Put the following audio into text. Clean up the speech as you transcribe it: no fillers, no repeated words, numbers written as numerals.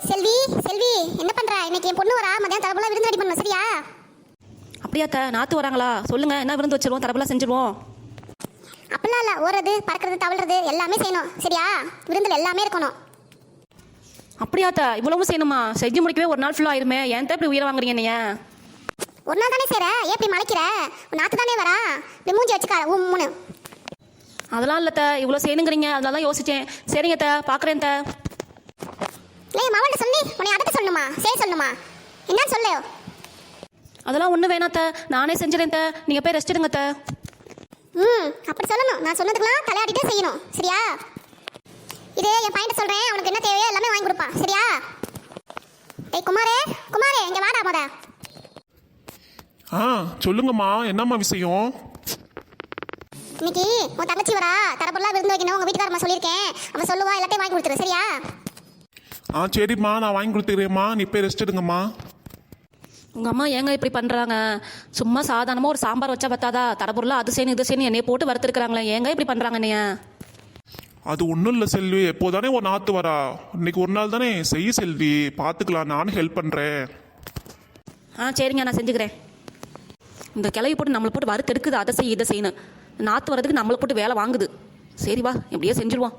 செல்வி செல்வி என்ன பண்ற? இன்னைக்கு என் பொண்ணு வரா, மதியம் தரப்புல விருந்து ரெடி பண்ணணும், சரியா? அப்படியாத்த நாத்து வராங்களா? சொல்லுங்க, என்ன விருந்து வச்சிருவோம், தரப்பெல்லாம் செஞ்சிருவோம். அப்படிலாம் இல்ல, ஓடுறது பறக்கிறது தவழ்றது எல்லாமே செய்யணும், சரியா? விருந்துல எல்லாமே இருக்கணும். அப்படியாத்த இவ்வளவும் செய்யணுமா? செஞ்சு முடிக்கவே ஒரு நாள் ஃபுல்லாக ஆயிருமே, ஏன் இப்படி உயிரை வாங்குறீங்க நீங்க? ஒரு நாள் தானே செய்யற, ஏன் இப்படி மலைக்கிற? உன் நாத்து தானே வரா, இப்படி மூஞ்சி வச்சுக்கா மூணு. அதெல்லாம் இல்லத்த, இவ்வளோ செய்யணுங்கிறீங்க, அதனால தான் யோசிச்சேன். சரிங்க த, பார்க்குறேன் த. ஏய் மவன்ட்ட சொல்லி உன்னை அதட்ட சொல்லணுமா, செய்ய சொல்லணுமா? என்னன்னு சொல்லு. அதெல்லாம் ஒன்றும் வேணாத்த, நானே செஞ்சிடறேன் த, நீங்கள் போய் ரெஸ்ட் எடுங்க த. அப்படி சொல்லணும். நான் சொன்னதுக்கெல்லாம் தலையாட்டிட்டே செய்யணும், சரியா? இது என் பையன் சொல்றேன், அவனுக்கு என்ன தேவையோ எல்லாமே வாங்கி கொடுப்பான், சரியா? டேய் குமாரே குமாரே, இங்க வாடா மொத. சொல்லுங்கம்மா, என்னம்மா விஷயம்? இன்னைக்கு உன் தங்கச்சி வரா, தரப்புலாம் விருந்து வைக்கணும், உங்க வீட்டுக்காரம்மா சொல்லியிருக்கேன், அவன் சொல்லுவா, எல்லாத்தையும் வாங்கி கொடுத்துரு, சரியா? சரிம்மா, நான் வாங்கி கொடுத்துக்கிறேம்மா, நீ போய் ரெஸ்ட் எடுங்கம்மா. உங்கள் அம்மா ஏங்க இப்படி பண்ணுறாங்க? சும்மா சாதாரணமாக ஒரு சாம்பார் வச்சா பத்தாதா? தரப்பொருளாக அது செய்யணும் இது செய்யணும் என்னைய போட்டு வறுத்துருக்குறாங்களே, ஏங்க இப்படி பண்ணுறாங்க என்னைய? அது ஒன்றும் இல்லை செல்வி, எப்போதானே ஒரு நாத்து வரா, இன்னைக்கு ஒரு நாள் தானே, செய்ய செல்வி, பார்த்துக்கலாம், நானும் ஹெல்ப் பண்ணுறேன். சரிங்க, நான் செஞ்சுக்கிறேன். இந்த கிளவி போட்டு நம்மளை போட்டு வறுத்து எடுக்குது, அதை செய் இதை செய்யணும். நாற்று வரதுக்கு நம்மளை போட்டு வேலை வாங்குது. சரி வா, எப்படியோ செஞ்சுருவோம்.